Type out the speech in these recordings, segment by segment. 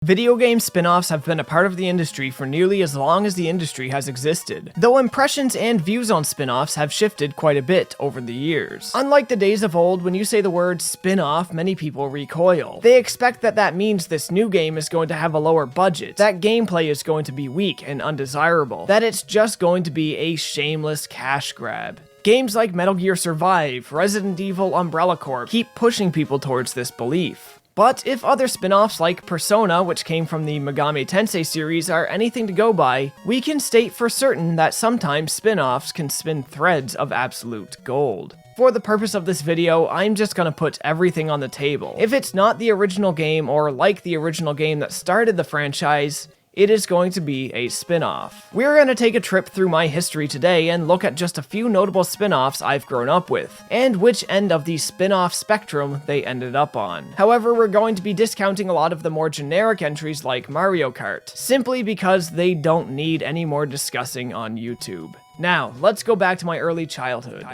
Video game spin-offs have been a part of the industry for nearly as long as the industry has existed, though impressions and views on spin-offs have shifted quite a bit over the years. Unlike the days of old, when you say the word spin-off, many people recoil. They expect that means this new game is going to have a lower budget, that gameplay is going to be weak and undesirable, that it's just going to be a shameless cash grab. Games like Metal Gear Survive, Resident Evil Umbrella Corp keep pushing people towards this belief. But if other spin-offs like Persona, which came from the Megami Tensei series, are anything to go by, we can state for certain that sometimes spin-offs can spin threads of absolute gold. For the purpose of this video, I'm just gonna put everything on the table. If it's not the original game or like the original game that started the franchise, it is going to be a spin-off. We're going to take a trip through my history today and look at just a few notable spin-offs I've grown up with, and which end of the spin-off spectrum they ended up on. However, we're going to be discounting a lot of the more generic entries like Mario Kart, simply because they don't need any more discussing on YouTube. Now, let's go back to my early childhood.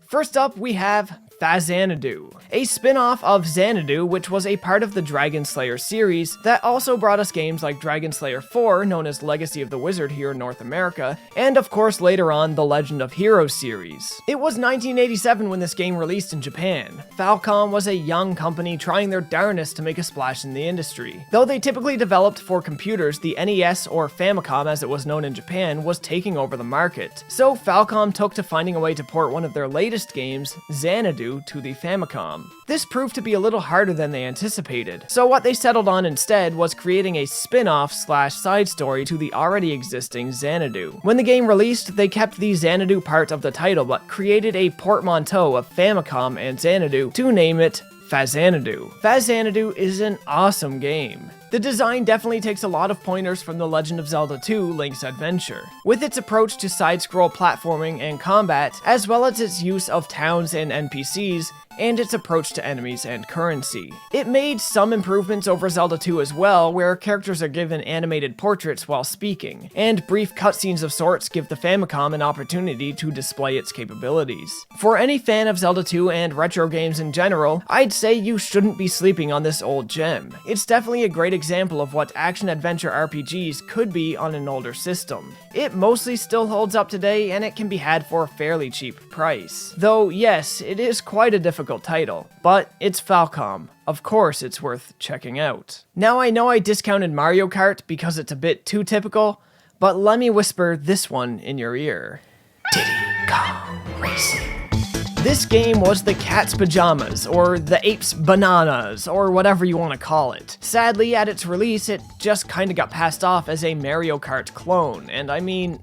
First up, we have Xanadu, a spin-off of Xanadu, which was a part of the Dragon Slayer series that also brought us games like Dragon Slayer 4, known as Legacy of the Wizard here in North America, and of course later on the Legend of Heroes series. It was 1987 when this game released in Japan. Falcom was a young company trying their darnest to make a splash in the industry. Though they typically developed for computers, the NES, or Famicom as it was known in Japan, was taking over the market. So Falcom took to finding a way to port one of their latest games, Xanadu, to the Famicom. This proved to be a little harder than they anticipated, so what they settled on instead was creating a spin-off slash side story to the already existing Xanadu. When the game released, they kept the Xanadu part of the title but created a portmanteau of Famicom and Xanadu to name it Xanadu. Xanadu is an awesome game. The design definitely takes a lot of pointers from The Legend of Zelda 2: Link's Adventure, with its approach to side-scroll platforming and combat, as well as its use of towns and NPCs, and its approach to enemies and currency. It made some improvements over Zelda 2 as well, where characters are given animated portraits while speaking, and brief cutscenes of sorts give the Famicom an opportunity to display its capabilities. For any fan of Zelda 2 and retro games in general, I'd say you shouldn't be sleeping on this old gem. It's definitely a great example of what action-adventure RPGs could be on an older system. It mostly still holds up today, and it can be had for a fairly cheap price. Though yes, it is quite a difficult title, but it's Falcom. Of course it's worth checking out. Now I know I discounted Mario Kart because it's a bit too typical, but let me whisper this one in your ear. Diddy Kong Racing. This game was the cat's pajamas, or the ape's bananas, or whatever you want to call it. Sadly, at its release, it just kinda got passed off as a Mario Kart clone, and I mean,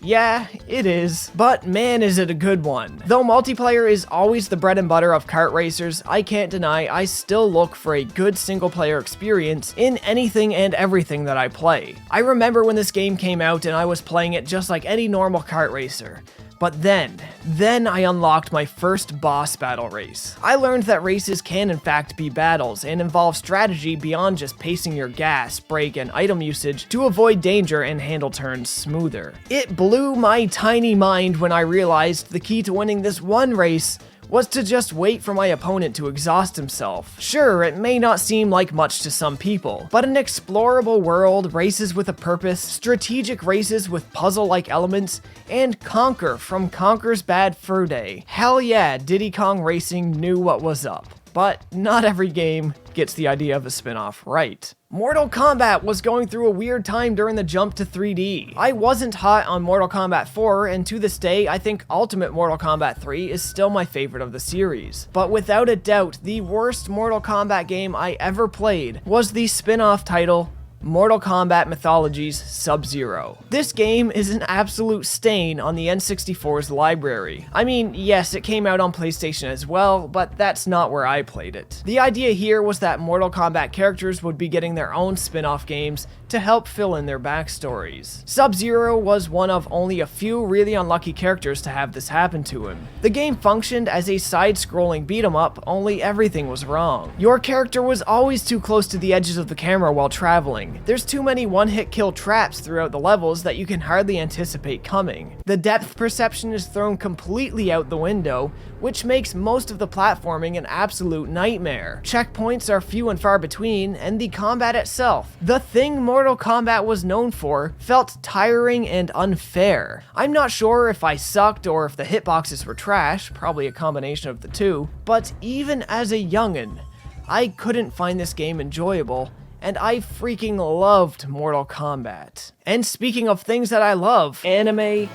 yeah, it is, but man is it a good one. Though multiplayer is always the bread and butter of kart racers, I can't deny I still look for a good single player experience in anything and everything that I play. I remember when this game came out and I was playing it just like any normal kart racer. But then I unlocked my first boss battle race. I learned that races can in fact be battles and involve strategy beyond just pacing your gas, brake, and item usage to avoid danger and handle turns smoother. It blew my tiny mind when I realized the key to winning this one race was to just wait for my opponent to exhaust himself. Sure, it may not seem like much to some people, but an explorable world, races with a purpose, strategic races with puzzle-like elements, and Conker from Conker's Bad Fur Day. Hell yeah, Diddy Kong Racing knew what was up. But not every game gets the idea of a spin-off right. Mortal Kombat was going through a weird time during the jump to 3D. I wasn't hot on Mortal Kombat 4, and to this day, I think Ultimate Mortal Kombat 3 is still my favorite of the series. But without a doubt, the worst Mortal Kombat game I ever played was the spin-off title, Mortal Kombat Mythology's Sub-Zero. This game is an absolute stain on the N64's library. I mean, yes, it came out on PlayStation as well, but that's not where I played it. The idea here was that Mortal Kombat characters would be getting their own spin-off games to to help fill in their backstories. Sub-Zero was one of only a few really unlucky characters to have this happen to him. The game functioned as a side-scrolling beat-em-up, only everything was wrong. Your character was always too close to the edges of the camera while traveling. There's too many one-hit kill traps throughout the levels that you can hardly anticipate coming. The depth perception is thrown completely out the window, which makes most of the platforming an absolute nightmare. Checkpoints are few and far between, and the combat itself, the thing Mortal Kombat was known for, felt tiring and unfair. I'm not sure if I sucked or if the hitboxes were trash, probably a combination of the two, but even as a youngin', I couldn't find this game enjoyable, and I freaking loved Mortal Kombat. And speaking of things that I love, anime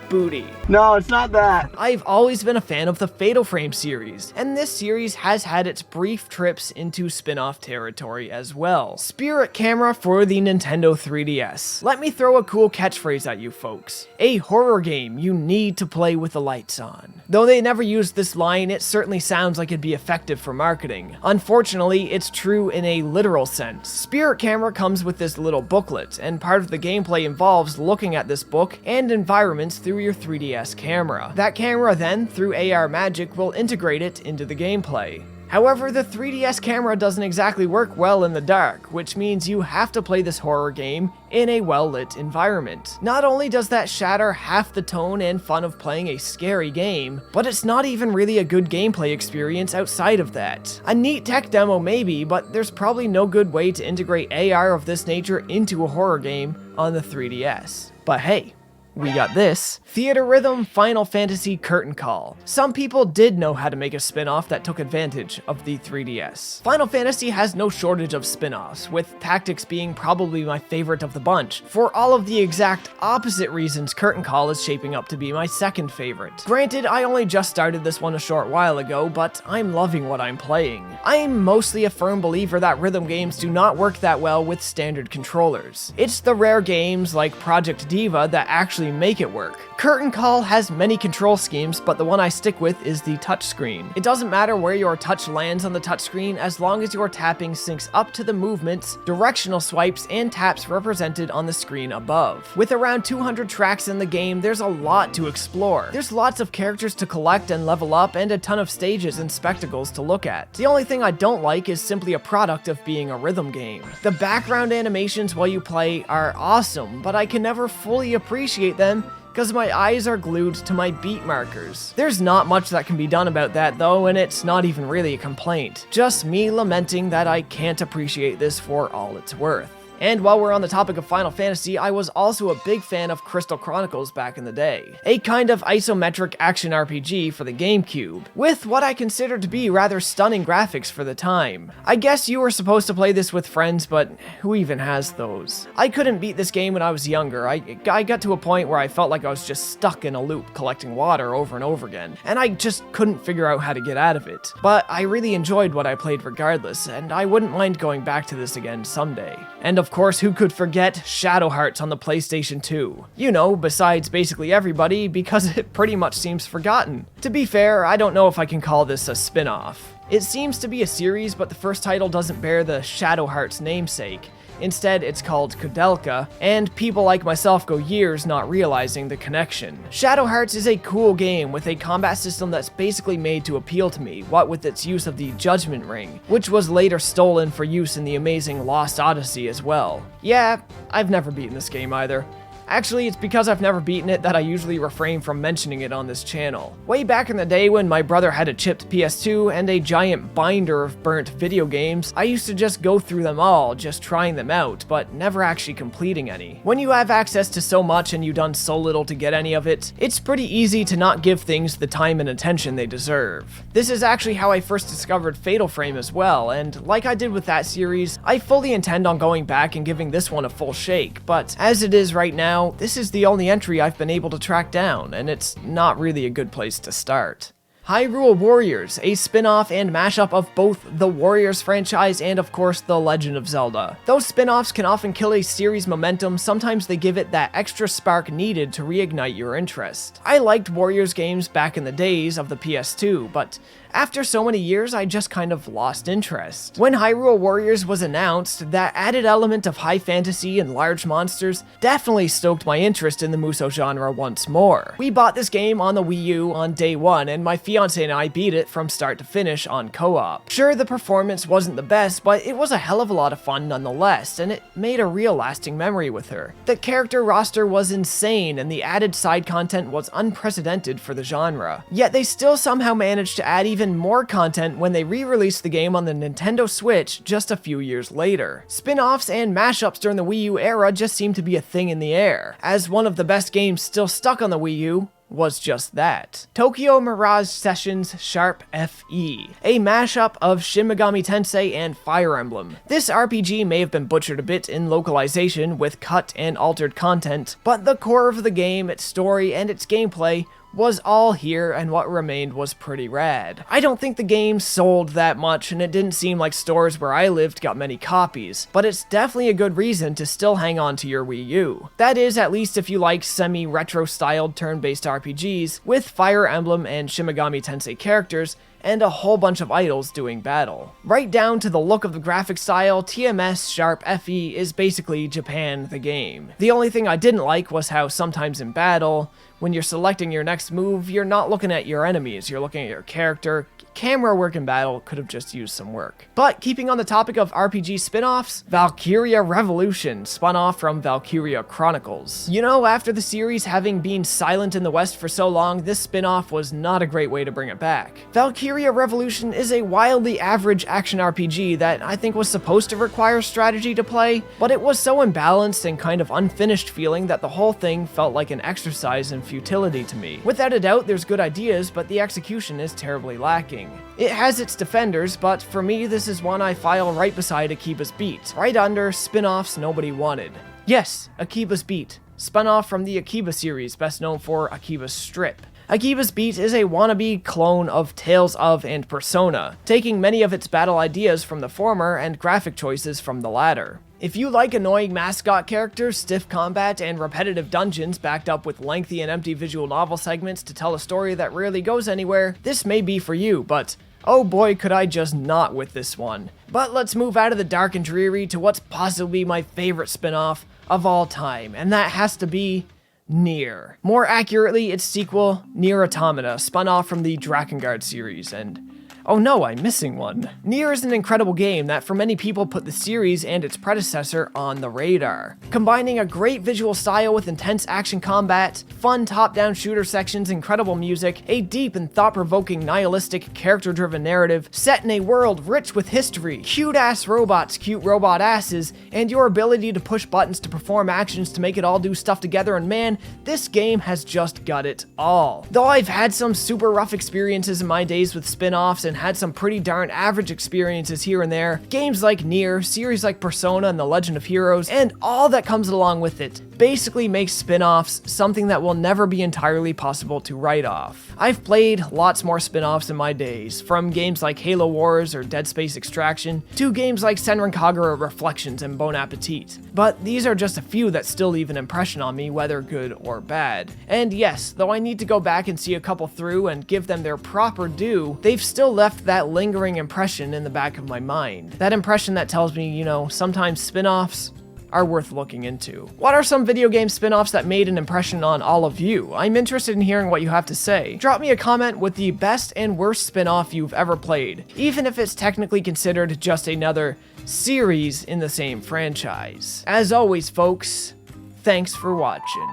booty. No, it's not that. I've always been a fan of the Fatal Frame series, and this series has had its brief trips into spin-off territory as well. Spirit camera for the Nintendo 3DS. Let me throw a cool catchphrase at you folks. A horror game you need to play with the lights on. Though they never used this line, it certainly sounds like it'd be effective for marketing. Unfortunately, it's true in a literal sense. Spirit camera comes with this little booklet, and part of the gameplay involves looking at this book and environments through your 3DS camera. That camera then, through AR magic, will integrate it into the gameplay. However, the 3DS camera doesn't exactly work well in the dark, which means you have to play this horror game in a well-lit environment. Not only does that shatter half the tone and fun of playing a scary game, but it's not even really a good gameplay experience outside of that. A neat tech demo maybe, but there's probably no good way to integrate AR of this nature into a horror game on the 3DS. But hey, we got this. Theatrhythm Final Fantasy Curtain Call. Some people did know how to make a spin-off that took advantage of the 3DS. Final Fantasy has no shortage of spin-offs, with Tactics being probably my favorite of the bunch, for all of the exact opposite reasons Curtain Call is shaping up to be my second favorite. Granted, I only just started this one a short while ago, but I'm loving what I'm playing. I'm mostly a firm believer that rhythm games do not work that well with standard controllers. It's the rare games like Project Diva that actually make it work. Curtain Call has many control schemes, but the one I stick with is the touchscreen. It doesn't matter where your touch lands on the touchscreen as long as your tapping syncs up to the movements, directional swipes, and taps represented on the screen above. With around 200 tracks in the game, there's a lot to explore. There's lots of characters to collect and level up, and a ton of stages and spectacles to look at. The only thing I don't like is simply a product of being a rhythm game. The background animations while you play are awesome, but I can never fully appreciate them because my eyes are glued to my beat markers. There's not much that can be done about that though, and it's not even really a complaint. Just me lamenting that I can't appreciate this for all it's worth. And while we're on the topic of Final Fantasy, I was also a big fan of Crystal Chronicles back in the day. A kind of isometric action RPG for the GameCube, with what I consider to be rather stunning graphics for the time. I guess you were supposed to play this with friends, but who even has those? I couldn't beat this game when I was younger. I got to a point where I felt like I was just stuck in a loop collecting water over and over again, and I just couldn't figure out how to get out of it. But I really enjoyed what I played regardless, and I wouldn't mind going back to this again someday. And of course, who could forget Shadow Hearts on the PlayStation 2? You know, besides basically everybody, because it pretty much seems forgotten. To be fair, I don't know if I can call this a spin-off. It seems to be a series, but the first title doesn't bear the Shadow Hearts namesake. Instead, it's called Kudelka, and people like myself go years not realizing the connection. Shadow Hearts is a cool game with a combat system that's basically made to appeal to me, what with its use of the Judgment Ring, which was later stolen for use in the amazing Lost Odyssey as well. Yeah, I've never beaten this game either. Actually, it's because I've never beaten it that I usually refrain from mentioning it on this channel. Way back in the day when my brother had a chipped PS2 and a giant binder of burnt video games, I used to just go through them all, just trying them out, but never actually completing any. When you have access to so much and you've done so little to get any of it, it's pretty easy to not give things the time and attention they deserve. This is actually how I first discovered Fatal Frame as well, and like I did with that series, I fully intend on going back and giving this one a full shake, but as it is right now, this is the only entry I've been able to track down, and it's not really a good place to start. Hyrule Warriors, a spin-off and mashup of both the Warriors franchise and of course The Legend of Zelda. Those spin-offs can often kill a series' momentum, sometimes they give it that extra spark needed to reignite your interest. I liked Warriors games back in the days of the PS2, but after so many years, I just kind of lost interest. When Hyrule Warriors was announced, that added element of high fantasy and large monsters definitely stoked my interest in the Musou genre once more. We bought this game on the Wii U on day one, and my fiance and I beat it from start to finish on co-op. Sure, the performance wasn't the best, but it was a hell of a lot of fun nonetheless, and it made a real lasting memory with her. The character roster was insane, and the added side content was unprecedented for the genre. Yet they still somehow managed to add even more content when they re-released the game on the Nintendo Switch just a few years later. Spin-offs and mashups during the Wii U era just seemed to be a thing in the air, as one of the best games still stuck on the Wii U was just that. Tokyo Mirage Sessions Sharp FE, a mashup of Shin Megami Tensei and Fire Emblem. This RPG may have been butchered a bit in localization with cut and altered content, but the core of the game, its story, and its gameplay was all here, and what remained was pretty rad. I don't think the game sold that much, and it didn't seem like stores where I lived got many copies, but it's definitely a good reason to still hang on to your Wii U. That is, at least if you like semi-retro styled turn-based RPGs with Fire Emblem and Shin Megami Tensei characters, and a whole bunch of idols doing battle. Right down to the look of the graphic style, TMS Sharp FE is basically Japan the game. The only thing I didn't like was how sometimes in battle, when you're selecting your next move, you're not looking at your enemies, you're looking at your character. Camera work in battle could have just used some work. But keeping on the topic of RPG spin-offs, Valkyria Revolution spun off from Valkyria Chronicles. You know, after the series having been silent in the West for so long, this spin-off was not a great way to bring it back. Valkyria Revolution is a wildly average action RPG that I think was supposed to require strategy to play, but it was so imbalanced and kind of unfinished feeling that the whole thing felt like an exercise in futility to me. Without a doubt, there's good ideas, but the execution is terribly lacking. It has its defenders, but for me this is one I file right beside Akiba's Beat, right under spin-offs nobody wanted. Yes, Akiba's Beat, spun off from the Akiba series, best known for Akiba's Strip. Akiba's Beat is a wannabe clone of Tales of and Persona, taking many of its battle ideas from the former and graphic choices from the latter. If you like annoying mascot characters, stiff combat, and repetitive dungeons backed up with lengthy and empty visual novel segments to tell a story that rarely goes anywhere, this may be for you, but oh boy could I just not with this one. But let's move out of the dark and dreary to what's possibly my favorite spin-off of all time, and that has to be Nier. More accurately, its sequel, Nier Automata, spun off from the Drakengard series, and oh no, I'm missing one. Nier is an incredible game that for many people put the series and its predecessor on the radar. Combining a great visual style with intense action combat, fun top-down shooter sections, incredible music, a deep and thought-provoking nihilistic character-driven narrative set in a world rich with history, cute-ass robots, cute robot asses, and your ability to push buttons to perform actions to make it all do stuff together, and man, this game has just got it all. Though I've had some super rough experiences in my days with spin-offs and had some pretty darn average experiences here and there, games like Nier, series like Persona and The Legend of Heroes, and all that comes along with it basically makes spin-offs something that will never be entirely possible to write off. I've played lots more spin-offs in my days, from games like Halo Wars or Dead Space Extraction, to games like Senran Kagura Reflections and Bon Appetit. But these are just a few that still leave an impression on me, whether good or bad. And yes, though I need to go back and see a couple through and give them their proper due, they've still left that lingering impression in the back of my mind. That impression that tells me, you know, sometimes spin-offs are worth looking into. What are some video game spin-offs that made an impression on all of you? I'm interested in hearing what you have to say. Drop me a comment with the best and worst spin-off you've ever played, even if it's technically considered just another series in the same franchise. As always, folks, thanks for watching.